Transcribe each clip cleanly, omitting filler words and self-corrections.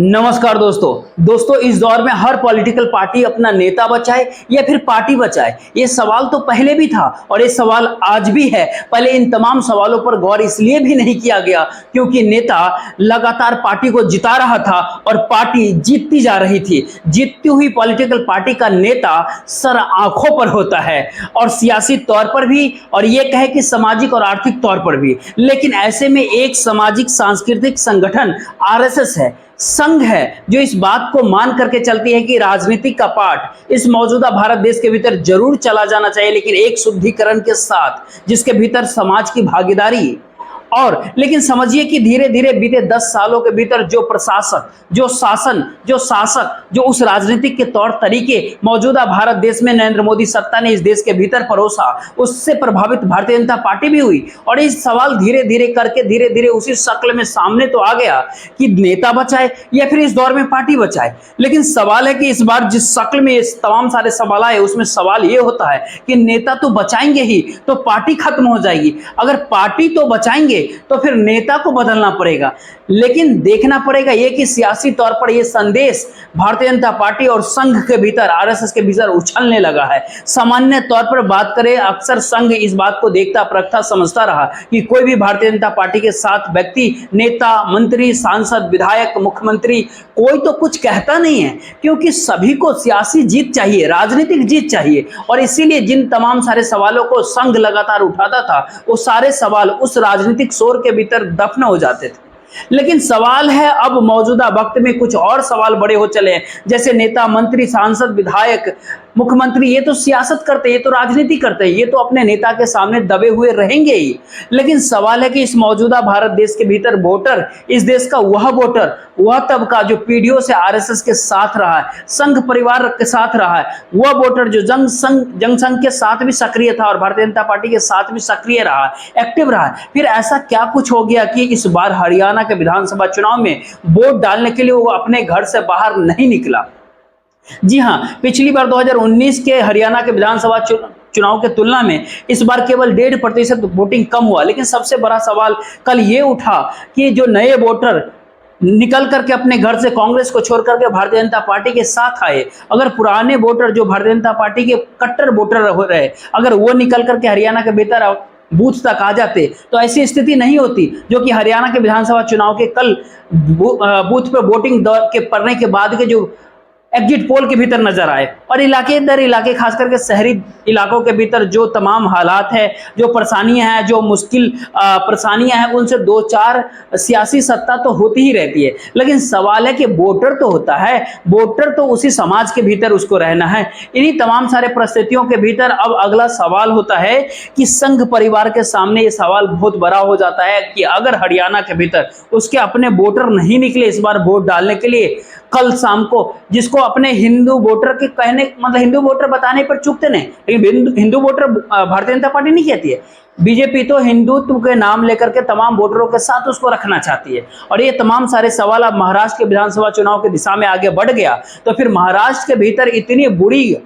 नमस्कार दोस्तों इस दौर में हर पॉलिटिकल पार्टी अपना नेता बचाए या फिर पार्टी बचाए, ये सवाल तो पहले भी था और ये सवाल आज भी है। पहले इन तमाम सवालों पर गौर इसलिए भी नहीं किया गया क्योंकि नेता लगातार पार्टी को जिता रहा था और पार्टी जीतती जा रही थी। जीतती हुई पॉलिटिकल पार्टी का नेता सर आंखों पर होता है और सियासी तौर पर भी, और ये कहे कि सामाजिक और आर्थिक तौर पर भी। लेकिन ऐसे में एक सामाजिक सांस्कृतिक संगठन आरएसएस है, संघ है, जो इस बात को मान करके चलती है कि राजनीति का पार्ट इस मौजूदा भारत देश के भीतर जरूर चला जाना चाहिए, लेकिन एक शुद्धिकरण के साथ जिसके भीतर समाज की भागीदारी। और लेकिन समझिए कि धीरे धीरे बीते 10 सालों के भीतर जो प्रशासक, जो शासन, जो शासक, जो उस राजनीतिक के तौर तरीके मौजूदा भारत देश में नरेंद्र मोदी सत्ता ने इस देश के भीतर परोसा, उससे प्रभावित भारतीय जनता पार्टी भी हुई। और इस सवाल धीरे धीरे करके धीरे धीरे उसी शक्ल में सामने तो आ गया कि नेता बचाए या फिर इस दौर में पार्टी बचाए। लेकिन सवाल है कि इस बार जिस शक्ल में ये तमाम सारे सवाल आए, उसमें सवाल ये होता है कि नेता तो बचाएंगे ही तो पार्टी खत्म हो जाएगी। अगर पार्टी तो बचाएंगे तो फिर नेता को बदलना पड़ेगा। लेकिन देखना पड़ेगा यह कि सियासी तौर पर यह संदेश भारतीय जनता पार्टी और संघ के भीतर, आरएसएस के भीतर उछलने लगा है। सामान्य तौर पर बात करें, अक्सर संघ इस बात को देखता परखता समझता रहा कि कोई भी भारतीय जनता पार्टी के साथ व्यक्ति, नेता, मंत्री, सांसद, विधायक, मुख्यमंत्री, कोई तो कुछ कहता नहीं है, क्योंकि सभी को सियासी जीत चाहिए, राजनीतिक जीत चाहिए। और इसीलिए जिन तमाम सारे सवालों को संघ लगातार उठाता था, वो सारे सवाल उस राजनीतिक शोर के भीतर दफन हो जाते थे। लेकिन सवाल है अब मौजूदा वक्त में कुछ और सवाल बड़े हो चले हैं, जैसे नेता, मंत्री, सांसद, विधायक, मुख्यमंत्री, ये तो सियासत करते हैं, ये तो राजनीति करते हैं, ये तो अपने नेता के सामने दबे हुए रहेंगे ही। लेकिन सवाल है कि इस मौजूदा भारत देश के भीतर वोटर, इस देश का वह वोटर, वह तबका जो पीढ़ियों से आरएसएस के साथ रहा है, संघ परिवार के साथ रहा है, वह वोटर जो जनसंघ के साथ भी सक्रिय था और भारतीय जनता पार्टी के साथ भी सक्रिय रहा, एक्टिव रहा, फिर ऐसा क्या कुछ हो गया कि इस बार हरियाणा के विधानसभा चुनाव में वोट डालने के लिए वो अपने घर से बाहर नहीं निकला। जी हां, पिछली बार 2019 के हरियाणा के विधानसभा चुनाव के तुलना में इस बार केवल 1.5% वोटिंग कम हुआ। लेकिन सबसे बड़ा सवाल कल ये उठा कि जो नए वोटर निकल करके अपने घर से कांग्रेस को छोड़ करके भारतीय जनता पार्टी के साथ आए, अगर पुराने वोटर जो भारतीय जनता पार्टी के कट्टर वोटर हो रहे, अगर वो निकल करके हरियाणा के भीतर बूथ तक आ जाते तो ऐसी स्थिति नहीं होती जो कि हरियाणा के विधानसभा चुनाव के कल बूथ पर वोटिंग के पड़ने के बाद के जो एग्जिट पोल के भीतर नजर आए। और इलाके दर इलाके, खास करके शहरी इलाकों के भीतर जो तमाम हालात है, जो परेशानियां हैं, जो मुश्किल परेशानियां हैं, उनसे 2-4 सियासी सत्ता तो होती ही रहती है। लेकिन सवाल है कि वोटर तो होता है, वोटर तो उसी समाज के भीतर उसको रहना है। इन्हीं तमाम सारे परिस्थितियों के भीतर अब अगला सवाल होता है कि संघ परिवार के सामने ये सवाल बहुत बड़ा हो जाता है कि अगर हरियाणा के भीतर उसके अपने वोटर नहीं निकले इस बार वोट डालने के लिए, कल शाम को जिसको अपने हिंदू वोटर के कहने, मतलब हिंदू वोटर बताने पर चूकते नहीं, लेकिन हिंदू वोटर भारतीय जनता पार्टी नहीं कहती है। बीजेपी तो हिंदुत्व के नाम लेकर के तमाम वोटरों के साथ उसको रखना चाहती है। और ये तमाम सारे सवाल अब महाराष्ट्र के विधानसभा चुनाव की दिशा में आगे बढ़ गया तो फिर महाराष्ट्र के भीतर इतनी बुरी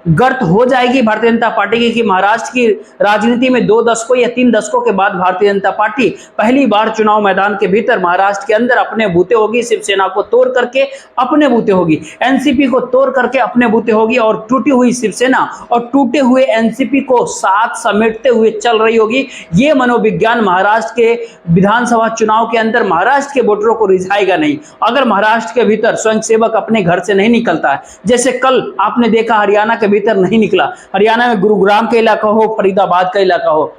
गर्त हो जाएगी भारतीय जनता पार्टी की कि महाराष्ट्र की राजनीति में 2 दशकों या 3 दशकों के बाद भारतीय जनता पार्टी पहली बार चुनाव मैदान के भीतर महाराष्ट्र के अंदर अपने बूते होगी, शिवसेना को तोड़ करके अपने बूते होगी, एनसीपी को तोड़ करके अपने बूते होगी, और टूटी हुई शिवसेना और टूटे हुए एनसीपी को साथ समेटते हुए चल रही होगी। ये मनोविज्ञान महाराष्ट्र के विधानसभा चुनाव के अंदर महाराष्ट्र के वोटरों को रिझाएगा नहीं। अगर महाराष्ट्र के भीतर स्वयंसेवक अपने घर से नहीं निकलता है, जैसे कल आपने देखा हरियाणा के भीतर नहीं निकला, हरियाणा में गुरुग्राम का इलाका हो, फरीदाबाद का इलाका हो,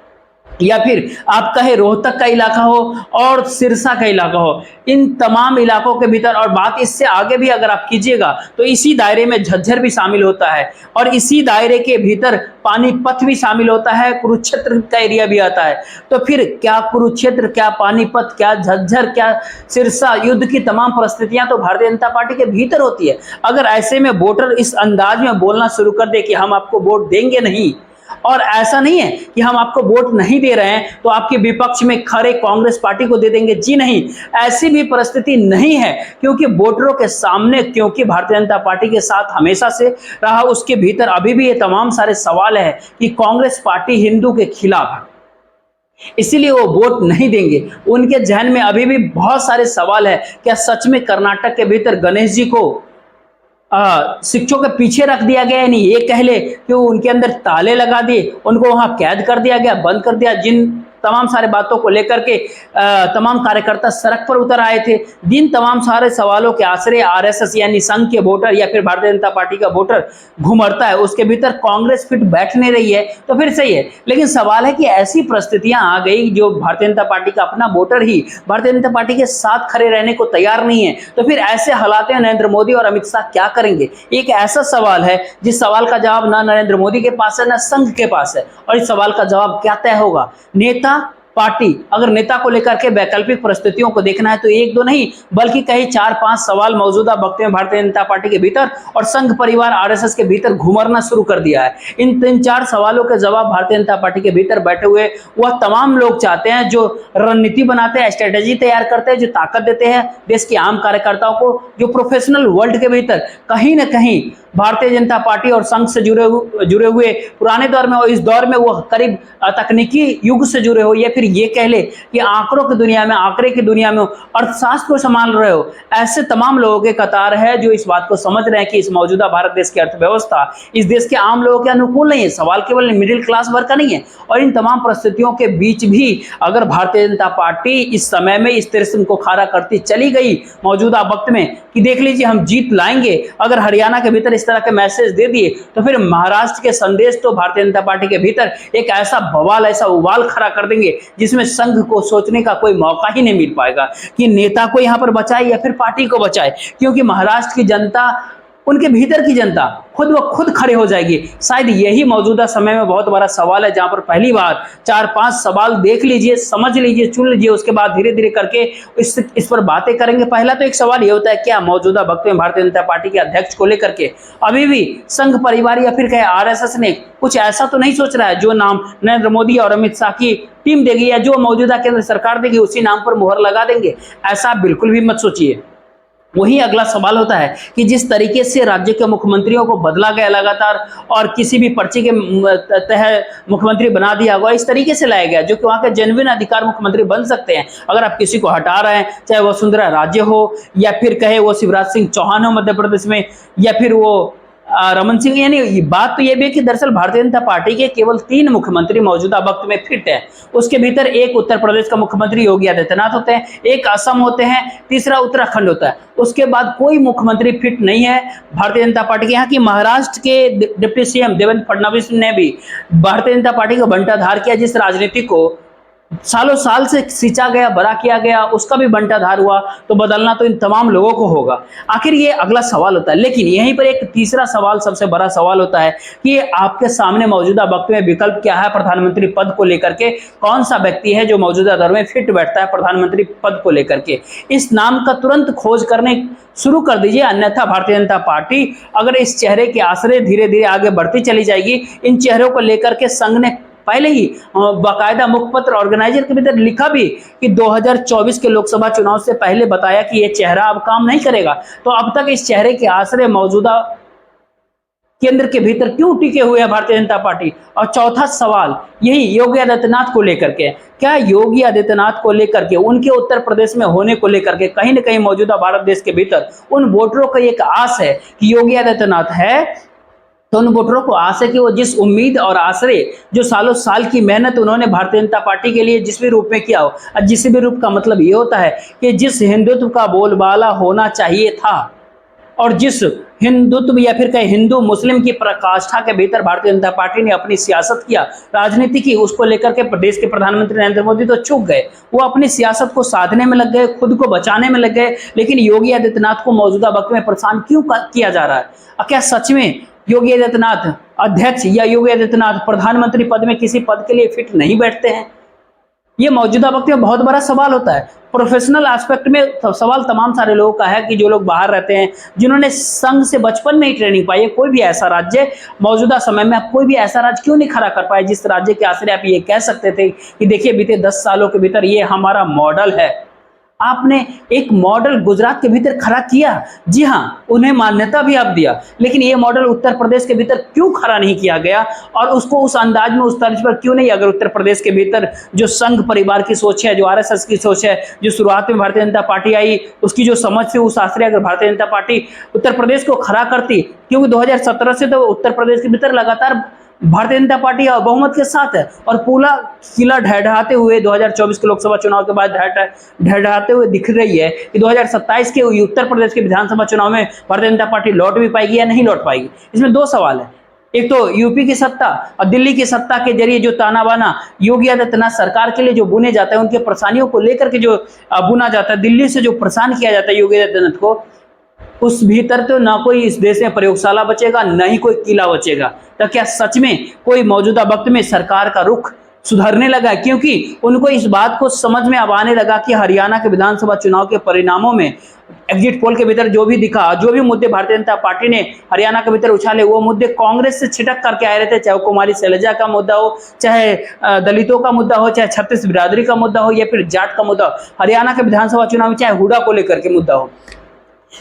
या फिर आप कहे रोहतक का इलाका हो और सिरसा का इलाका हो, इन तमाम इलाकों के भीतर, और बात इससे आगे भी अगर आप कीजिएगा तो इसी दायरे में झज्जर भी शामिल होता है, और इसी दायरे के भीतर पानीपत भी शामिल होता है, कुरुक्षेत्र का एरिया भी आता है। तो फिर क्या कुरुक्षेत्र, क्या पानीपत, क्या झज्जर, क्या सिरसा, युद्ध की तमाम परिस्थितियां तो भारतीय जनता पार्टी के भीतर होती है। अगर ऐसे में वोटर इस अंदाज में बोलना शुरू कर दे कि हम आपको वोट देंगे नहीं, और ऐसा नहीं है कि हम आपको वोट नहीं दे रहे हैं तो आपके विपक्ष में खड़े कांग्रेस पार्टी को दे देंगे, जी नहीं, ऐसी भी परिस्थिति नहीं है। क्योंकि वोटरों के सामने, क्योंकि भारतीय जनता पार्टी के साथ हमेशा से रहा, उसके भीतर अभी भी ये तमाम सारे सवाल है कि कांग्रेस पार्टी हिंदू के खिलाफ है, इसीलिए वो वोट नहीं देंगे। उनके जहन में अभी भी बहुत सारे सवाल है, क्या सच में कर्नाटक के भीतर गणेश जी को शिक्षकों के पीछे रख दिया गया है? नहीं, ये कह ले कि उनके अंदर ताले लगा दिए, उनको वहां कैद कर दिया गया, बंद कर दिया। जिन तमाम सारे बातों को लेकर के तमाम कार्यकर्ता सड़क पर उतर आए थे, जिन तमाम सारे सवालों के आश्रय आरएसएस यानी संघ के वोटर या फिर भारतीय जनता पार्टी का वोटर घुमरता है, उसके भीतर कांग्रेस फिट बैठ नहीं रही है, तो फिर सही है। लेकिन सवाल है कि ऐसी परिस्थितियां आ गई जो भारतीय जनता पार्टी का अपना वोटर ही भारतीय जनता पार्टी के साथ खड़े रहने को तैयार नहीं है, तो फिर ऐसे हालात में नरेंद्र मोदी और अमित शाह क्या करेंगे? एक ऐसा सवाल है जिस सवाल का जवाब ना नरेंद्र मोदी के पास है ना संघ के पास है, और इस सवाल का जवाब क्या तय होगा? नेता पार्टी, अगर नेता को लेकर के वैकल्पिक परिस्थितियों को देखना है तो एक दो नहीं बल्कि कई 4-5 सवाल मौजूदा वक्त में भारतीय जनता पार्टी के भीतर और संघ परिवार आरएसएस के भीतर घुमरना शुरू कर दिया है। इन 3-4 सवालों के जवाब भारतीय जनता पार्टी के भीतर बैठे हुए वह तमाम लोग चाहते हैं, जो रणनीति बनाते हैं, स्ट्रेटेजी तैयार करते हैं, जो ताकत देते हैं देश के आम कार्यकर्ताओं को, जो प्रोफेशनल वर्ल्ड के भीतर कहीं ना कहीं भारतीय जनता पार्टी और संघ से जुड़े हुए पुराने दौर में और इस दौर में वो करीब तकनीकी युग से जुड़े हो, या फिर ये कह ले कि आंकड़ों की दुनिया में, आंकड़े की दुनिया में अर्थशास्त्र को संभाल रहे हो, ऐसे तमाम लोगों के कतार है जो इस बात को समझ रहे हैं कि इस मौजूदा भारत देश की अर्थव्यवस्था इस देश के आम लोगों के अनुकूल नहीं है। सवाल केवल मिडिल क्लास वर्ग का नहीं है। और इन तमाम परिस्थितियों के बीच भी अगर भारतीय जनता पार्टी इस समय में इस तिरस्म को खारा करती चली गई मौजूदा वक्त में कि देख लीजिए हम जीत लाएंगे, अगर हरियाणा के भीतर इस तरह के मैसेज दे दिए तो फिर महाराष्ट्र के संदेश तो भारतीय जनता पार्टी के भीतर एक ऐसा बवाल, ऐसा उबाल खड़ा कर देंगे जिसमें संघ को सोचने का कोई मौका ही नहीं मिल पाएगा कि नेता को यहां पर बचाए या फिर पार्टी को बचाए, क्योंकि महाराष्ट्र की जनता, उनके भीतर की जनता खुद व खुद खड़े हो जाएगी। शायद यही मौजूदा समय में बहुत बड़ा सवाल है, जहां पर पहली बार 4-5 सवाल देख लीजिए, समझ लीजिए, चुन लीजिए, उसके बाद धीरे धीरे करके इस पर बातें करेंगे। पहला तो एक सवाल ये होता है, क्या मौजूदा वक्त में भारतीय जनता पार्टी के अध्यक्ष को लेकर के अभी भी संघ परिवार या फिर कहे आरएसएस ने कुछ ऐसा तो नहीं सोच रहा है जो नाम नरेंद्र मोदी और अमित शाह की टीम देगी या जो मौजूदा केंद्र सरकार देगी उसी नाम पर मुहर लगा देंगे? ऐसा बिल्कुल भी मत सोचिए। वही अगला सवाल होता है कि जिस तरीके से राज्य के मुख्यमंत्रियों को बदला गया लगातार और किसी भी पर्ची के तहत मुख्यमंत्री बना दिया हुआ, इस तरीके से लाया गया जो कि वहां के जेन्युइन अधिकार मुख्यमंत्री बन सकते हैं। अगर आप किसी को हटा रहे हैं, चाहे वो वसुंधरा राजे हो या फिर कहे वो शिवराज सिंह चौहान हो मध्य प्रदेश में, या फिर वो रमन सिंह, यानी बात तो यह भी है कि दरअसल भारतीय जनता पार्टी के केवल 3 मुख्यमंत्री मौजूदा वक्त में फिट है। उसके भीतर एक उत्तर प्रदेश का मुख्यमंत्री योगी आदित्यनाथ होते हैं, एक असम होते हैं, तीसरा उत्तराखंड होता है। उसके बाद कोई मुख्यमंत्री फिट नहीं है भारतीय जनता पार्टी के। यहाँ की महाराष्ट्र के डिप्टी सीएम देवेंद्र फडणवीस ने भी भारतीय जनता पार्टी का बंटाधार किया, जिस राजनीति को सालों साल से सींचा गया, बड़ा किया गया, उसका भी बंटाधार हुआ, तो बदलना तो इन तमाम लोगों को होगा। आखिर ये अगला सवाल होता है। लेकिन यहीं पर एक तीसरा सवाल, सबसे बड़ा सवाल होता है कि आपके सामने मौजूदा वक्त में विकल्प क्या है प्रधानमंत्री पद को लेकर के? कौन सा व्यक्ति है जो मौजूदा दौर में फिट बैठता है प्रधानमंत्री पद को लेकर के? इस नाम का तुरंत खोज करने शुरू कर दीजिए, अन्यथा भारतीय जनता पार्टी अगर इस चेहरे के आश्रय धीरे धीरे आगे बढ़ती चली जाएगी। इन चेहरों को लेकर के संघ ने पहले ही बाकायदा मुखपत्र ऑर्गेनाइजर के भीतर लिखा भी कि 2024 के लोकसभा चुनाव से पहले बताया कि यह चेहरा अब काम नहीं करेगा। तो अब तक इस चेहरे के आश्रय मौजूदा केंद्र के भीतर क्यों टिके हुए है भारतीय जनता पार्टी? और चौथा सवाल यही योगी आदित्यनाथ को लेकर के, क्या योगी आदित्यनाथ को लेकर के, उनके उत्तर प्रदेश में होने को लेकर के कहीं ना कहीं मौजूदा भारत देश के भीतर उन वोटरों को एक आस है कि योगी आदित्यनाथ है, तो उन वोटरों को आस है कि वो जिस उम्मीद और आश्रय, जो सालों साल की मेहनत उन्होंने भारतीय जनता पार्टी के लिए जिस भी रूप में किया हो, और जिस भी रूप का मतलब ये होता है कि जिस हिंदुत्व का बोलबाला होना चाहिए था और जिस हिंदुत्व या फिर कहीं हिंदू मुस्लिम की प्रकाष्ठा के भीतर भारतीय जनता पार्टी ने अपनी सियासत किया, राजनीति की, उसको लेकर के प्रदेश के प्रधानमंत्री नरेंद्र मोदी तो चूक गए। वो अपनी सियासत को साधने में लग गए, खुद को बचाने में लग गए। लेकिन योगी आदित्यनाथ को मौजूदा वक्त में परेशान क्यों किया जा रहा है? क्या सच में योगी आदित्यनाथ अध्यक्ष या योगी आदित्यनाथ प्रधानमंत्री पद में किसी पद के लिए फिट नहीं बैठते हैं? ये मौजूदा वक्त में बहुत बड़ा सवाल होता है। प्रोफेशनल एस्पेक्ट में सवाल तमाम सारे लोगों का है कि जो लोग बाहर रहते हैं, जिन्होंने संघ से बचपन में ही ट्रेनिंग पाई है, कोई भी ऐसा राज्य मौजूदा समय में आप कोई भी ऐसा राज्य क्यों नहीं खड़ा कर पाए जिस राज्य के आश्रय आप ये कह सकते थे कि देखिए बीते 10 सालों के भीतर ये हमारा मॉडल है। आपने एक मॉडल गुजरात के भीतर खड़ा किया, जी हाँ, उन्हें मान्यता भी आप दिया, लेकिन ये मॉडल उत्तर प्रदेश के भीतर क्यों खड़ा नहीं किया गया और उसको उस अंदाज में, उस तर्ज पर क्यों नहीं? अगर उत्तर प्रदेश के भीतर जो संघ परिवार की सोच है, जो आरएसएस की सोच है, जो शुरुआत में भारतीय जनता पार्टी आई उसकी जो समझ थी उस आश्रय, अगर भारतीय जनता पार्टी उत्तर प्रदेश को खड़ा करती, क्योंकि 2017 से तो उत्तर प्रदेश के भीतर लगातार भारतीय जनता पार्टी बहुमत के साथ है और पूरा किला ढहढहाते हुए 2024 के लोकसभा चुनाव के बाद ढहढहाते हुए दिख रही है कि 2027 के उत्तर प्रदेश के विधानसभा चुनाव में भारतीय जनता पार्टी लौट भी पाएगी या नहीं लौट पाएगी। इसमें दो सवाल है, एक तो यूपी की सत्ता और दिल्ली की सत्ता के जरिए जो ताना बाना योगी आदित्यनाथ सरकार के लिए जो बुने जाता है, उनके परेशानियों को लेकर के जो बुना जाता है, दिल्ली से जो परेशान किया जाता है योगी आदित्यनाथ को, उस भीतर तो ना कोई इस देश में प्रयोगशाला बचेगा, ना ही कोई किला बचेगा। तो क्या सच में कोई मौजूदा वक्त में सरकार का रुख सुधरने लगा? क्योंकि उनको इस बात को समझ में अब आने लगा कि हरियाणा के विधानसभा चुनाव के परिणामों में एग्जिट पोल के भीतर जो भी दिखा, जो भी मुद्दे भारतीय जनता पार्टी ने हरियाणा के भीतर उछाले, वो मुद्दे कांग्रेस से छिटक करके आए रहते, चाहे वो कुमारी शैलजा का मुद्दा हो, चाहे दलितों का मुद्दा हो, चाहे छत्तीस बिरादरी का मुद्दा हो, या फिर जाट का मुद्दा हो, हरियाणा के विधानसभा चुनाव में चाहे हुडा को लेकर के मुद्दा हो।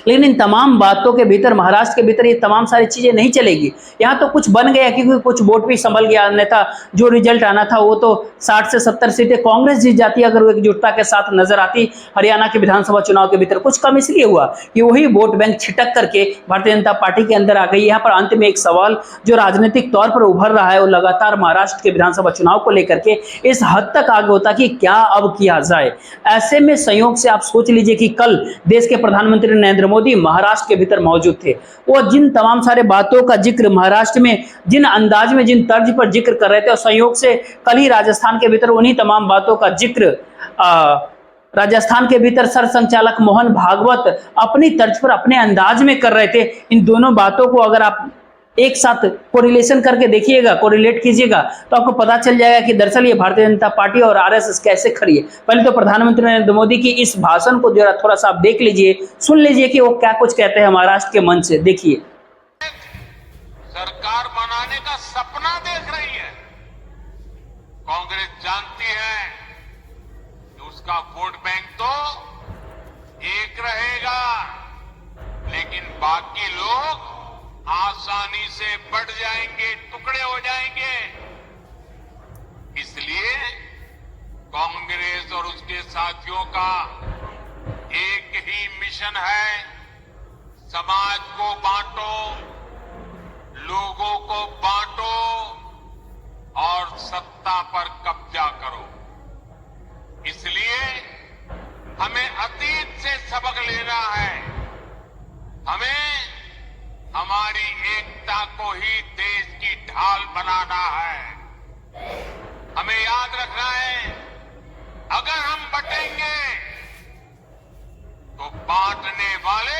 लेकिन इन तमाम बातों के भीतर, महाराष्ट्र के भीतर ये तमाम सारी चीजें नहीं चलेगी। यहाँ तो कुछ बन गया क्योंकि कुछ वोट भी संभल गया, अन्यथा जो रिजल्ट आना था वो तो 60 से 70 सीटें कांग्रेस जीत जाती अगर वो एकजुटता के साथ नजर आती हरियाणा के विधानसभा चुनाव के भीतर। कुछ कम इसलिए हुआ कि वही वोट बैंक छिटक करके भारतीय जनता पार्टी के अंदर आ गई। यहाँ पर अंत में एक सवाल जो राजनीतिक तौर पर उभर रहा है वो लगातार महाराष्ट्र के विधानसभा चुनाव को लेकर के इस हद तक आगे होता कि क्या अब किया जाए। ऐसे में संयोग से आप सोच लीजिए कि कल देश के प्रधानमंत्री नरेंद्र मोदी महाराष्ट्र के भीतर मौजूद थे। वो जिन तमाम सारे बातों का जिक्र महाराष्ट्र में, जिन अंदाज में, जिन तर्ज पर जिक्र कर रहे थे, और संयोग से कल ही राजस्थान के भीतर उन्हीं तमाम बातों का जिक्र राजस्थान के भीतर सरसंघचालक मोहन भागवत अपनी तर्ज पर, अपने अंदाज में कर रहे थे। इन दोनों बातों को अगर आप एक साथ कोरिलेशन करके देखिएगा, कोरिलेट कीजिएगा, तो आपको पता चल जाएगा कि दरअसल ये भारतीय जनता पार्टी और आरएसएस कैसे खड़ी है। पहले तो प्रधानमंत्री नरेंद्र मोदी की इस भाषण को जरा थोड़ा सा आप देख लीजिए, सुन लीजिए कि वो क्या कुछ कहते हैं महाराष्ट्र के मंच से। देखिए। सरकार बनाने का सपना देख रही है। कांग्रेस जानती है कि उसका वोट बैंक तो एक रहेगा, लेकिन बाकी लोग आसानी से बढ़ जाएंगे, टुकड़े हो जाएंगे। इसलिए कांग्रेस और उसके साथियों का एक ही मिशन है, समाज को बांटो, लोगों को बांटो और सत्ता पर कब्जा करो। इसलिए हमें अतीत से सबक लेना है। हमें हमारी एकता को ही देश की ढाल बनाना है। हमें याद रखना है, अगर हम बटेंगे तो बांटने वाले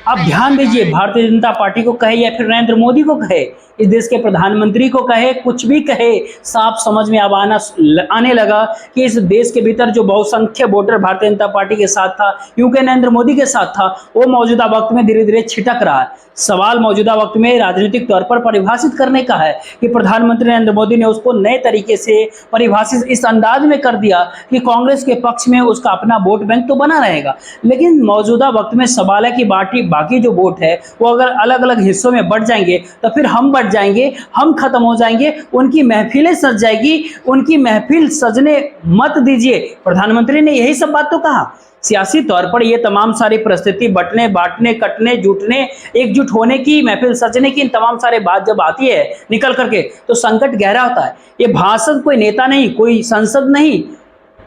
आप ध्यान दीजिए, भारतीय जनता पार्टी को कहे या फिर नरेंद्र मोदी को कहे, इस देश के प्रधानमंत्री को कहे, कुछ भी कहे, साफ समझ में अब आने लगा कि इस देश के भीतर जो बहुसंख्य वोटर भारतीय जनता पार्टी के साथ था, क्योंकि नरेंद्र मोदी के साथ था, वो मौजूदा वक्त में धीरे धीरे छिटक रहा है। सवाल मौजूदा वक्त में राजनीतिक तौर पर परिभाषित करने का है कि प्रधानमंत्री नरेंद्र मोदी ने उसको नए तरीके से परिभाषित इस अंदाज में कर दिया कि कांग्रेस के पक्ष में उसका अपना वोट बैंक तो बना रहेगा, लेकिन मौजूदा वक्त में सवाल है कि बाकी जो वोट है वो अगर अलग अलग हिस्सों में बढ़ जाएंगे तो फिर हम बढ़ जाएंगे, हम खत्म हो जाएंगे, उनकी महफिलें सज जाएगी। उनकी महफिल सजने मत दीजिए। प्रधानमंत्री ने यही सब बात तो कहा। सियासी तौर पर ये तमाम सारी परिस्थिति बटने, बांटने, कटने, जुटने, एकजुट होने की, महफिल सजने की, इन तमाम सारे बात जब आती है निकल करके तो संकट गहरा होता है। ये भाषण कोई नेता नहीं, कोई संसद नहीं,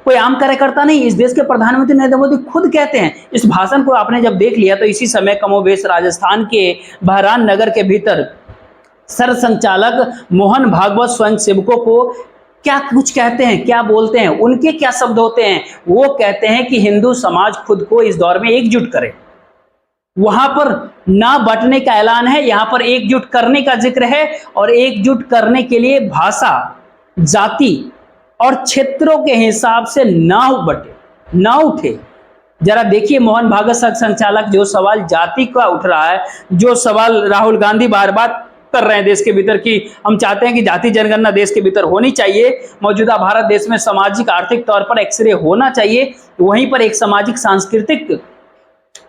कोई आम कार्यकर्ता नहीं, इस देश के प्रधानमंत्री नरेंद्र मोदी खुद कहते हैं। इस भाषण को आपने जब देख लिया तो इसी समय कमोबेश राजस्थान के बहरान नगर के भीतर सरसंघचालक मोहन भागवत स्वयं सेवकों को क्या कुछ कहते हैं, क्या बोलते हैं, उनके क्या शब्द होते हैं। वो कहते हैं कि हिंदू समाज खुद को इस दौर में एकजुट करे। वहां पर ना बंटने का ऐलान है, यहां पर एकजुट करने का जिक्र है, और एकजुट करने के लिए भाषा, जाति और क्षेत्रों के हिसाब से ना बटे, ना उठे। जरा देखिए मोहन भागवत संचालक, जो सवाल जाति का उठ रहा है, जो सवाल राहुल गांधी बार बार कर रहे हैं देश के भीतर कि हम चाहते हैं कि जाति जनगणना देश के भीतर होनी चाहिए, मौजूदा भारत देश में सामाजिक आर्थिक तौर पर एक्सरे होना चाहिए। वहीं पर एक सामाजिक सांस्कृतिक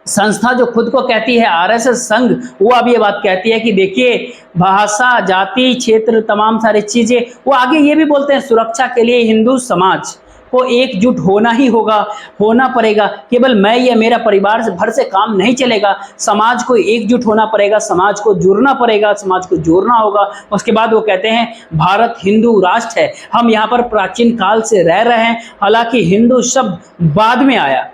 संस्था जो खुद को कहती है आरएसएस संघ, वो अब ये बात कहती है कि देखिए भाषा, जाति, क्षेत्र, तमाम सारी चीजें, वो आगे ये भी बोलते हैं सुरक्षा के लिए हिंदू समाज को एकजुट होना ही होगा, होना पड़ेगा। केवल मैं या मेरा परिवार भर से काम नहीं चलेगा, समाज को एकजुट होना पड़ेगा, समाज को जुड़ना पड़ेगा, समाज को जोड़ना होगा। उसके बाद वो कहते हैं भारत हिंदू राष्ट्र है, हम यहाँ पर प्राचीन काल से रह रहे हैं, हालांकि हिंदू शब्द बाद में आया।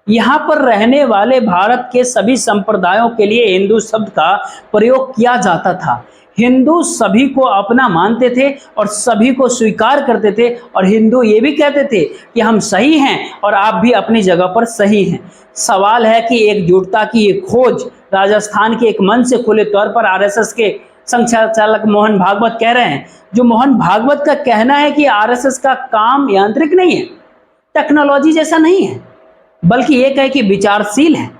यहाँ पर रहने वाले भारत के सभी संप्रदायों के लिए हिंदू शब्द का प्रयोग किया जाता था। हिंदू सभी को अपना मानते थे और सभी को स्वीकार करते थे, और हिंदू ये भी कहते थे कि हम सही हैं और आप भी अपनी जगह पर सही हैं। सवाल है कि एकजुटता की ये खोज राजस्थान के एक मंच से खुले तौर पर आरएसएस के संचालक मोहन भागवत कह रहे हैं। जो मोहन भागवत का कहना है कि आरएसएस का काम यांत्रिक नहीं है, टेक्नोलॉजी जैसा नहीं है, बल्कि ये कहे कि विचारशील है।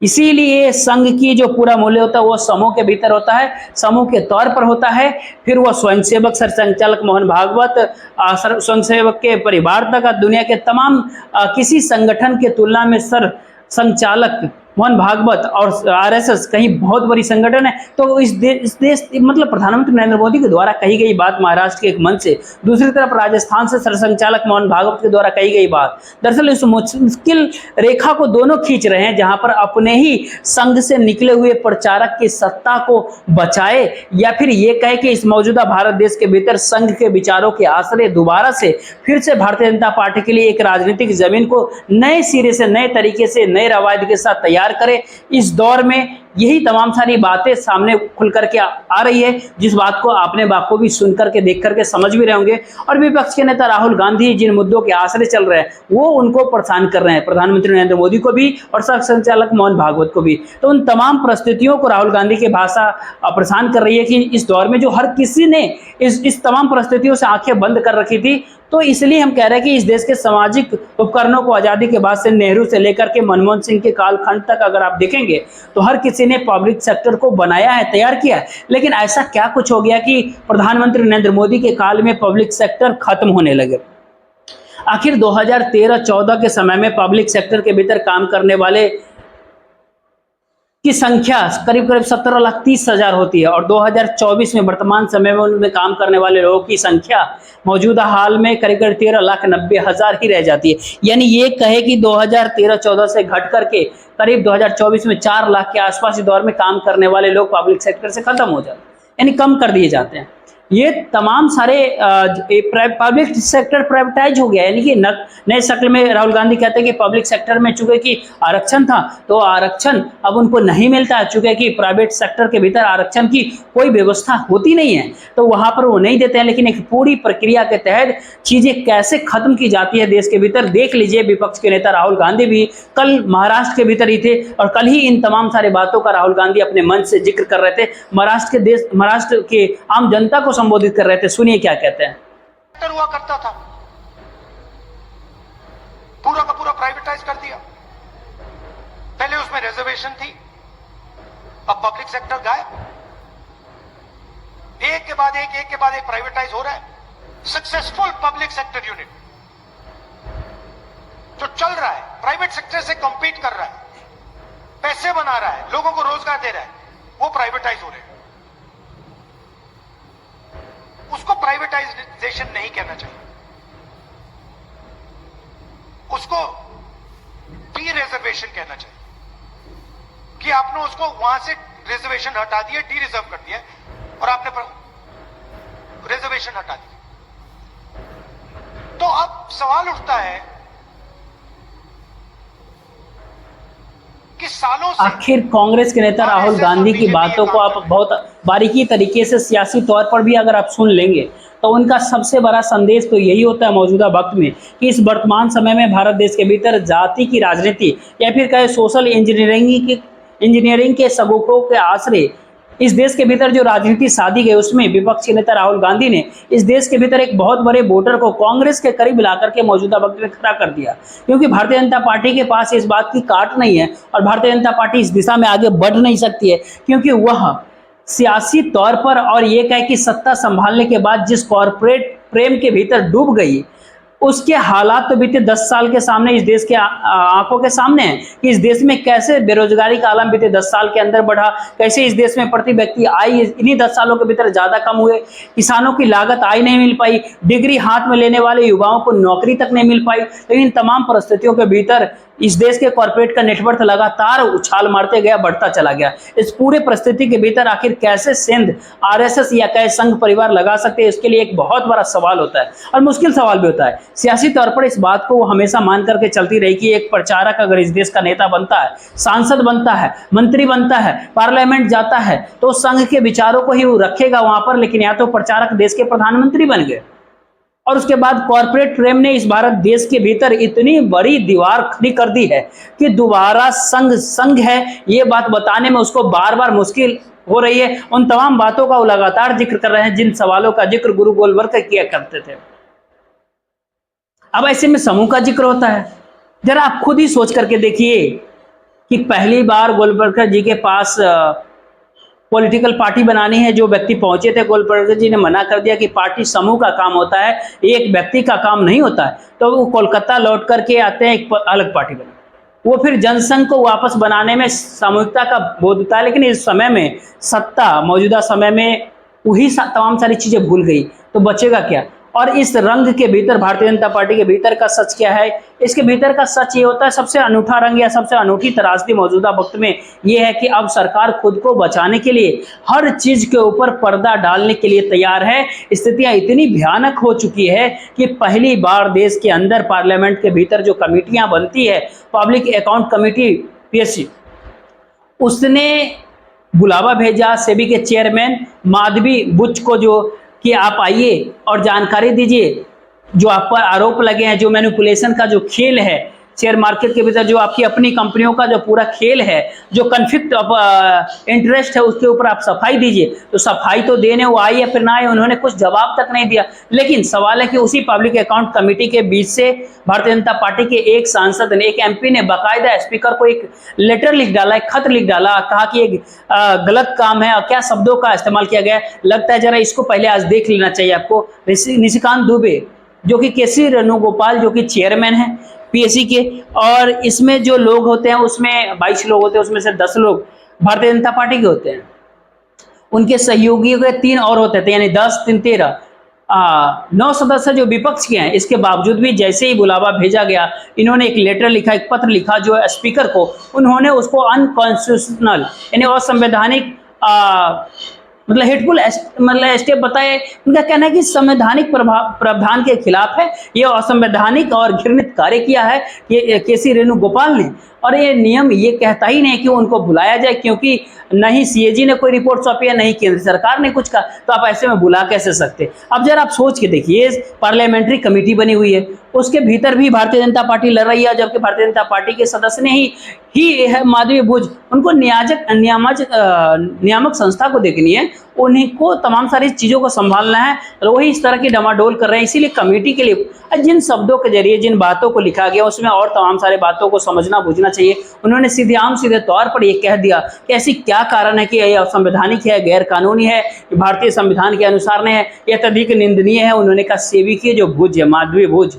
इसीलिए संघ की जो पूरा मूल्य होता है वो समूह के भीतर होता है, समूह के तौर पर होता है। फिर वो स्वयंसेवक सरसंचालक मोहन भागवत स्वयंसेवक के परिवार तक दुनिया के तमाम किसी संगठन के तुलना में सर संचालक मोहन भागवत और आरएसएस कहीं बहुत बड़ी संगठन है। तो इस देश मतलब प्रधानमंत्री नरेंद्र मोदी के द्वारा कही गई बात महाराष्ट्र के एक मंच से, दूसरी तरफ राजस्थान से सरसंचालक मोहन भागवत के द्वारा कही गई बात, दरअसल इस मुश्किल रेखा को दोनों खींच रहे हैं, जहां पर अपने ही संघ से निकले हुए प्रचारक की सत्ता को बचाए, या फिर ये कहे कि इस मौजूदा भारत देश के भीतर संघ के विचारों के आश्रय दोबारा से फिर से भारतीय जनता पार्टी के लिए एक राजनीतिक जमीन को नए सिरे से, नए तरीके से, नए रवायत के साथ तैयार करे। इस दौर में यही तमाम सारी बातें सामने खुल करके आ रही है, जिस बात को आपने बाखूबी सुन करके, देख करके समझ भी रहे होंगे। और विपक्ष के नेता राहुल गांधी जिन मुद्दों के आश्रय चल रहे हैं वो उनको परेशान कर रहे हैं, प्रधानमंत्री नरेंद्र मोदी को भी और संचालक मोहन भागवत को भी। तो उन तमाम परिस्थितियों को राहुल गांधी की भाषा परेशान कर रही है कि इस दौर में जो हर किसी ने इस तमाम परिस्थितियों से आंखें बंद कर रखी थी, तो इसलिए हम कह रहे हैं कि इस देश के सामाजिक उपकरणों को आज़ादी के बाद से नेहरू से लेकर के मनमोहन सिंह के कालखंड तक अगर आप देखेंगे तो हर किसी ने पब्लिक सेक्टर को बनाया है, तैयार किया है। लेकिन ऐसा क्या कुछ हो गया कि प्रधानमंत्री नरेंद्र मोदी के काल में पब्लिक सेक्टर खत्म होने लगे? आखिर 2013-14 के समय में पब्लिक सेक्टर के भीतर काम करने वाले की संख्या करीब करीब 17,30,000 होती है, और 2024 में वर्तमान समय में उनमें काम करने वाले लोगों की संख्या मौजूदा हाल में करीब करीब 13,90,000 ही रह जाती है। यानी ये कहे कि 2013-14 से घट करके करीब 2024 में 4 लाख के आसपास इस दौर में काम करने वाले लोग पब्लिक सेक्टर से खत्म हो जाते हैं, यानी कम कर दिए जाते हैं। ये तमाम सारे पब्लिक सेक्टर प्राइवेटाइज हो गया, यानी कि नए शक्ल में राहुल गांधी कहते हैं कि पब्लिक सेक्टर में चूंकि कि आरक्षण था तो आरक्षण अब उनको नहीं मिलता है, चूंकि कि प्राइवेट सेक्टर के भीतर आरक्षण की कोई व्यवस्था होती नहीं है तो वहां पर वो नहीं देते हैं। लेकिन एक पूरी प्रक्रिया के तहत चीजें कैसे खत्म की जाती है देश के भीतर, देख लीजिए। विपक्ष के नेता राहुल गांधी भी कल महाराष्ट्र के भीतर ही थे और कल ही इन तमाम सारे बातों का राहुल गांधी अपने मंच से जिक्र कर रहे थे, महाराष्ट्र के आम जनता को संबोधित कर रहे थे। सुनिए क्या कहते हैं। हुआ करता था, पूरा का पूरा प्राइवेटाइज कर दिया। पहले उसमें रिजर्वेशन थी, अब पब्लिक सेक्टर गायब। एक के बाद एक प्राइवेटाइज हो रहा है। सक्सेसफुल पब्लिक सेक्टर यूनिट जो चल रहा है, प्राइवेट सेक्टर से कंपीट कर रहा है, पैसे बना रहा है, लोगों को रोजगार दे रहा है, वो प्राइवेटाइज हो रहे हैं। उसको प्राइवेटाइजेशन नहीं कहना चाहिए, उसको डी रिजर्वेशन कहना चाहिए कि आपने उसको वहां से रिजर्वेशन हटा दिया, डी रिजर्व कर दिया और आपने रिजर्वेशन हटा दी। तो अब सवाल उठता है कि सालों से आखिर कांग्रेस के नेता राहुल गांधी की बातों को आप बहुत बारीकी तरीके से सियासी तौर पर भी अगर आप सुन लेंगे तो उनका सबसे बड़ा संदेश तो यही होता है मौजूदा वक्त में कि इस वर्तमान समय में भारत देश के भीतर जाति की राजनीति या फिर कहे सोशल इंजीनियरिंग के सबूतों के आश्रय इस देश के भीतर जो राजनीति साधी गई, उसमें विपक्ष के नेता राहुल गांधी ने इस देश के भीतर एक बहुत बड़े वोटर को कांग्रेस के करीब लाकर के मौजूदा वक्त में खड़ा कर दिया। क्योंकि भारतीय जनता पार्टी के पास इस बात की काट नहीं है और भारतीय जनता पार्टी इस दिशा में आगे बढ़ नहीं सकती है, क्योंकि वह सियासी तौर पर और ये कहे कि सत्ता संभालने के बाद जिस कॉरपोरेट प्रेम के भीतर डूब गई, उसके हालात तो बीते 10 साल के सामने इस देश के आंखों के सामने है कि इस देश में कैसे बेरोजगारी का आलम बीते 10 साल के अंदर बढ़ा, कैसे इस देश में प्रति व्यक्ति आय इन्हीं 10 सालों के भीतर ज्यादा कम हुए, किसानों की लागत आय नहीं मिल पाई, डिग्री हाथ में लेने वाले युवाओं को नौकरी तक नहीं मिल पाई। लेकिन इन तमाम परिस्थितियों के भीतर इस देश के कॉर्पोरेट का नेटवर्थ लगातार उछाल मारते गया, बढ़ता चला गया। इस पूरे परिस्थिति के भीतर आखिर कैसे सिंध आरएसएस या कैसे संघ परिवार लगा सकते हैं, इसके लिए एक बहुत बड़ा सवाल होता है और मुश्किल सवाल भी होता है। सियासी तौर पर इस बात को वो हमेशा मान करके चलती रही कि एक प्रचारक अगर इस देश का नेता बनता है, सांसद बनता है, मंत्री बनता है, पार्लियामेंट जाता है, तो संघ के विचारों को ही वो रखेगा वहां पर। लेकिन या तो प्रचारक देश के प्रधानमंत्री बन गए और उसके बाद कॉर्पोरेट प्रेम ने इस भारत देश के भीतर इतनी बड़ी दीवार खड़ी कर दी है कि दोबारा संघ है ये बात बताने में उसको बार बार मुश्किल हो रही है। उन तमाम बातों का वो लगातार जिक्र कर रहे हैं जिन सवालों का जिक्र गुरु गोलवलकर किया करते थे। अब ऐसे में समूह का जिक्र होता है। जरा आप खुद ही सोच करके देखिए कि पहली बार गोलवलकर जी के पास पॉलिटिकल पार्टी बनानी है, जो व्यक्ति पहुंचे थे गोलवलकर जी ने मना कर दिया कि पार्टी समूह का काम होता है, एक व्यक्ति का काम नहीं होता है। तो वो कोलकाता लौट करके आते हैं, एक अलग पार्टी बना, वो फिर जनसंघ को वापस बनाने में सामूहिकता का बोध होता है। लेकिन इस समय में सत्ता मौजूदा समय में वही तमाम सारी चीजें भूल गई, तो बचेगा क्या। और इस रंग के भीतर भारतीय जनता पार्टी के भीतर का सच क्या है, इसके भीतर का सच ये होता है, सबसे अनूठा रंग या सबसे अनूठी त्रासदी मौजूदा वक्त में ये है कि अब सरकार खुद को बचाने के लिए हर चीज के ऊपर पर्दा डालने के लिए तैयार है। स्थितियां इतनी भयानक हो चुकी है कि पहली बार देश के अंदर पार्लियामेंट के भीतर जो कमेटियां बनती है, पब्लिक अकाउंट कमेटी पीएससी, उसने बुलावा भेजा सेबी के चेयरमैन माधवी बुच को, जो कि आप आइए और जानकारी दीजिए जो आप पर आरोप लगे हैं, जो मैनिपुलेशन का जो खेल है शेयर मार्केट के भीतर, जो आपकी अपनी कंपनियों का जो पूरा खेल है, जो कन्फ्लिक्ट ऑफ इंटरेस्ट है, उसके ऊपर आप सफाई दीजिए। तो सफाई तो देने वो आए या फिर ना आए, उन्होंने कुछ जवाब तक नहीं दिया। लेकिन सवाल है कि उसी पब्लिक अकाउंट कमेटी के बीच से भारतीय जनता पार्टी के एक सांसद ने, एक एमपी ने बाकायदा स्पीकर को एक लेटर लिख डाला, एक खत लिख डाला, कहा कि एक गलत काम है और क्या शब्दों का इस्तेमाल किया गया। लगता है जरा इसको पहले आज देख लेना चाहिए आपको। निशिकांत दुबे जो कि केसी वेणुगोपाल जो कि चेयरमैन है पीएससी के, और इसमें जो लोग होते हैं उसमें 22 लोग होते हैं, उसमें से 10 लोग भारतीय जनता पार्टी के होते हैं, उनके सहयोगियों के 3 और होते थे, यानी 10 3 13 9 सदस्य जो विपक्ष के हैं। इसके बावजूद भी जैसे ही बुलावा भेजा गया, इन्होंने एक लेटर लिखा, एक पत्र लिखा जो स्पीकर को, उन्होंने उसको अनकॉन्स्टिट्यूशनल यानी असंवैधानिक मतलब हेटफुल मतलब स्टेप बताए। उनका कहना है कि संवैधानिक प्रावधान के खिलाफ है, ये असंवैधानिक और घृणित कार्य किया है ये केसी वेणुगोपाल ने। और ये नियम ये कहता ही नहीं कि उनको बुलाया जाए, क्योंकि नहीं सीएजी ने कोई रिपोर्ट सौंपी है, नहीं केंद्र सरकार ने कुछ कहा, तो आप ऐसे में बुला कैसे सकते। अब जरा आप सोच के देखिए, पार्लियामेंट्री कमेटी बनी हुई है, उसके भीतर भी भारतीय जनता पार्टी लड़ रही है, जबकि भारतीय जनता पार्टी के सदस्य ने ही है माधवी भुज, उनको नियामक संस्था को देखनी है, उन्हीं को तमाम सारी चीजों को संभालना है, और वही इस तरह की डमाडोल कर रहे हैं। इसीलिए कमेटी के लिए जिन शब्दों के जरिए जिन बातों को लिखा गया उसमें और तमाम सारे बातों को समझना बुझना चाहिए। उन्होंने सीधे तौर पर यह कह दिया कि ऐसी क्या कारण है कि यह असंवैधानिक है, गैर कानूनी है, भारतीय संविधान के अनुसार नहीं है, यह अत्यधिक निंदनीय है। उन्होंने कहा सेबी की जो भुज है, माधवी भुज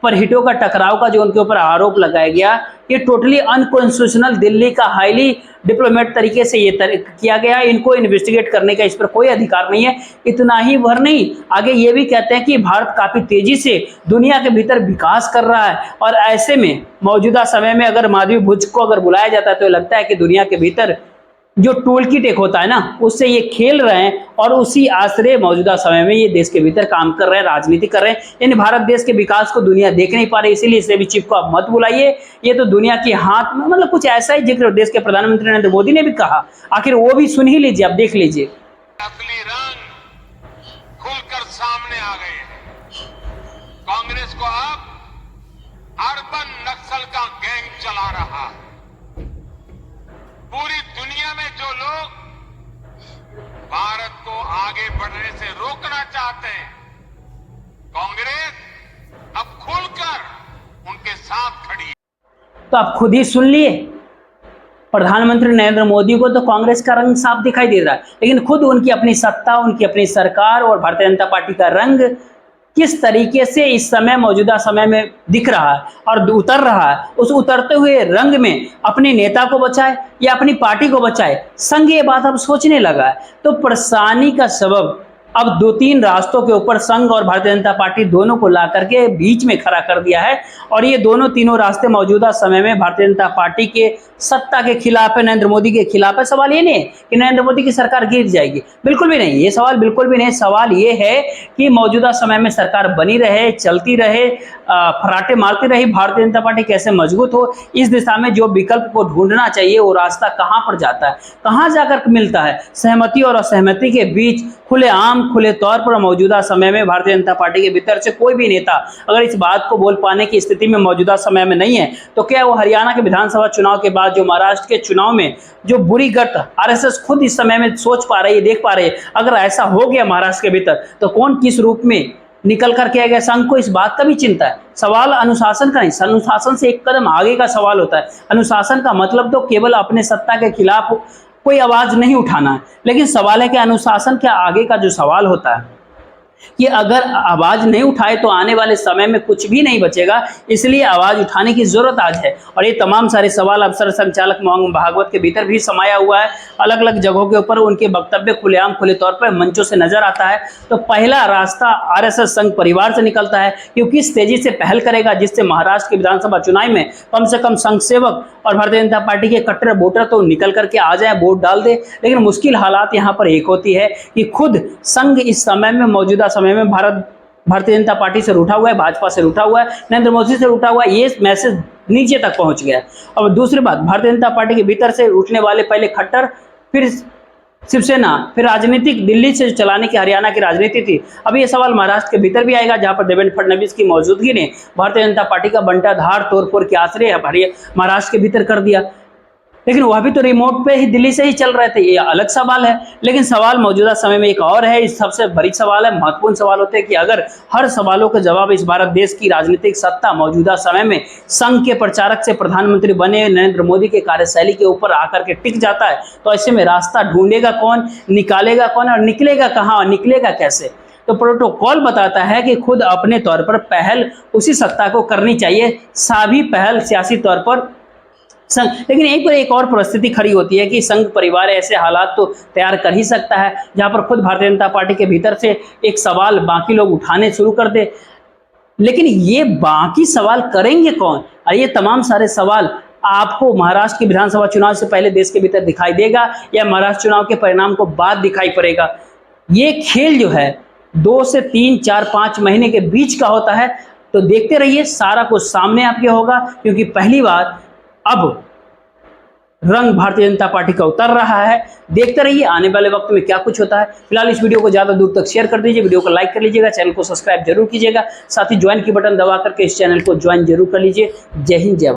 पर हितों का टकराव का जो उनके ऊपर आरोप लगाया गया, ये टोटली अनकॉन्स्टिट्यूशनल, दिल्ली का हाईली डिप्लोमेट तरीके से ये किया गया, इनको इन्वेस्टिगेट करने का इस पर कोई अधिकार नहीं है। इतना ही भर नहीं, आगे ये भी कहते हैं कि भारत काफी तेजी से दुनिया के भीतर विकास कर रहा है, और ऐसे में मौजूदा समय में अगर माधवी भुज को अगर बुलाया जाता है तो लगता है कि दुनिया के भीतर जो टूल किट एक होता है ना, उससे ये खेल रहे हैं, और उसी आश्रय मौजूदा समय में ये देश के भीतर काम कर रहे हैं, राजनीति कर रहे हैं। यानी भारत देश के विकास को दुनिया देख नहीं पा रही, इसीलिए सेबी चीफ को आप मत बुलाइए, ये तो दुनिया के हाथ में, मतलब कुछ ऐसा ही जिक्र देश के प्रधानमंत्री नरेंद्र मोदी ने भी कहा। आखिर वो भी सुन ही लीजिए, आप देख लीजिए। असली रंग खुलकर सामने आ गए हैं। कांग्रेस को अब अर्बन नक्सल का गैंग चला रहा है। पूरी दुनिया में जो लोग भारत को आगे बढ़ने से रोकना चाहते हैं, कांग्रेस अब खुलकर उनके साथ खड़ी है। तो आप खुद ही सुन लिए प्रधानमंत्री नरेंद्र मोदी को तो कांग्रेस का रंग साफ दिखाई दे रहा है, लेकिन खुद उनकी अपनी सत्ता, उनकी अपनी सरकार और भारतीय जनता पार्टी का रंग किस तरीके से इस समय मौजूदा समय में दिख रहा है और उतर रहा है, उस उतरते हुए रंग में अपने नेता को बचाए या अपनी पार्टी को बचाए, संघ ये बात अब सोचने लगा है। तो परेशानी का सबब अब 2-3 रास्तों के ऊपर संघ और भारतीय जनता पार्टी दोनों को ला करके बीच में खड़ा कर दिया है और ये तीनों रास्ते मौजूदा समय में भारतीय जनता पार्टी के सत्ता के खिलाफ है, नरेंद्र मोदी के खिलाफ है। सवाल ये नहीं है कि नरेंद्र मोदी की सरकार गिर जाएगी, बिल्कुल भी नहीं, ये सवाल बिल्कुल भी नहीं। सवाल ये है कि मौजूदा समय में सरकार बनी रहे, चलती रहे, फराटे मारती रही, भारतीय जनता पार्टी कैसे मजबूत हो, इस दिशा में जो विकल्प को ढूंढना चाहिए वो रास्ता कहाँ पर जाता है, कहाँ जाकर मिलता है। सहमति और असहमति के बीच खुले तौर पर मौजूदा समय में भारतीय जनता पार्टी के भीतर से कोई भी नेता अगर इस बात को बोल पाने की स्थिति में मौजूदा समय में नहीं है, तो क्या वो हरियाणा के विधानसभा चुनाव के बाद जो महाराष्ट्र के चुनाव में जो बुरी गत आरएसएस खुद इस समय में सोच पा रही है, देख पा रही है, अगर ऐसा हो गया महाराष्ट्र के भीतर तो कौन किस रूप में निकल करके आएगा। संघ को इस बात का भी चिंता है। सवाल अनुशासन का नहीं, अनुशासन से एक कदम आगे का सवाल होता है। अनुशासन का मतलब तो केवल अपने सत्ता के खिलाफ कोई आवाज नहीं उठाना है, लेकिन सवाल है कि अनुशासन के आगे का जो सवाल होता है कि अगर आवाज नहीं उठाए तो आने वाले समय में कुछ भी नहीं बचेगा, इसलिए आवाज उठाने की जरूरत आज है। और ये तमाम सारे सवाल अफसर संचालक मोहन भागवत के भीतर भी समाया हुआ है। अलग अलग जगहों के ऊपर उनके वक्तव्य खुलेआम खुले तौर पर मंचों से नजर आता है। तो पहला रास्ता आरएसएस संघ परिवार से निकलता है कि किस तेजी से पहल करेगा जिससे महाराष्ट्र के विधानसभा चुनाव में कम से कम संघ सेवक और भारतीय जनता पार्टी के कट्टर वोटर तो निकल करके आ जाए, वोट डाल दे। लेकिन मुश्किल हालात यहाँ पर एक होती है कि खुद संघ इस समय में मौजूदा समय में भारतीय जनता पार्टी से रूठा हुआ है, भाजपा से रूठा हुआ है, नरेंद्र मोदी से रूठा हुआ है। ये मैसेज नीचे तक पहुंच गया है। और दूसरी बात, भारतीय जनता पार्टी के भीतर से उठने वाले पहले खट्टर, फिर शिवसेना, फिर राजनीतिक दिल्ली से चलाने की हरियाणा की राजनीति थी। अब ये सवाल महाराष्ट्र के भीतर भी आएगा, जहां पर देवेंद्र फडणवीस की मौजूदगी ने भारतीय जनता पार्टी का बंटाधार तोड़फोड़ के आश्रय महाराष्ट्र के भीतर कर दिया। लेकिन वह भी तो रिमोट पे ही दिल्ली से ही चल रहे थे, ये अलग सवाल है। लेकिन सवाल मौजूदा समय में एक और है, इस सबसे बड़ी सवाल है, महत्वपूर्ण सवाल होते हैं कि अगर हर सवालों का जवाब इस भारत देश की राजनीतिक सत्ता मौजूदा समय में संघ के प्रचारक से प्रधानमंत्री बने नरेंद्र मोदी के कार्यशैली के ऊपर आकर के टिक जाता है, तो ऐसे में रास्ता ढूंढेगा कौन, निकालेगा कौन और निकलेगा कहाँ और निकलेगा कैसे। तो प्रोटोकॉल बताता है कि खुद अपने तौर पर पहल उसी सत्ता को करनी चाहिए, सभी पहल सियासी तौर पर संघ। लेकिन यहीं पर एक और परिस्थिति खड़ी होती है कि संघ परिवार ऐसे हालात तो तैयार कर ही सकता है जहां पर खुद भारतीय जनता पार्टी के भीतर से एक सवाल बाकी लोग उठाने शुरू कर दे। लेकिन ये बाकी सवाल करेंगे कौन, और ये तमाम सारे सवाल आपको महाराष्ट्र के विधानसभा चुनाव से पहले देश के भीतर दिखाई देगा या महाराष्ट्र चुनाव के परिणाम को बाद दिखाई पड़ेगा। ये खेल जो है 2 से 3, 4, 5 महीने के बीच का होता है। तो देखते रहिए, सारा कुछ सामने आपके होगा, क्योंकि पहली बार अब रंग भारतीय जनता पार्टी का उतर रहा है। देखते रहिए आने वाले वक्त में क्या कुछ होता है। फिलहाल इस वीडियो को ज्यादा दूर तक शेयर कर दीजिए, वीडियो को लाइक कर लीजिएगा, चैनल को सब्सक्राइब जरूर कीजिएगा, साथ ही ज्वाइन की बटन दबा करके इस चैनल को ज्वाइन जरूर कर लीजिए। जय हिंद, जय भारत।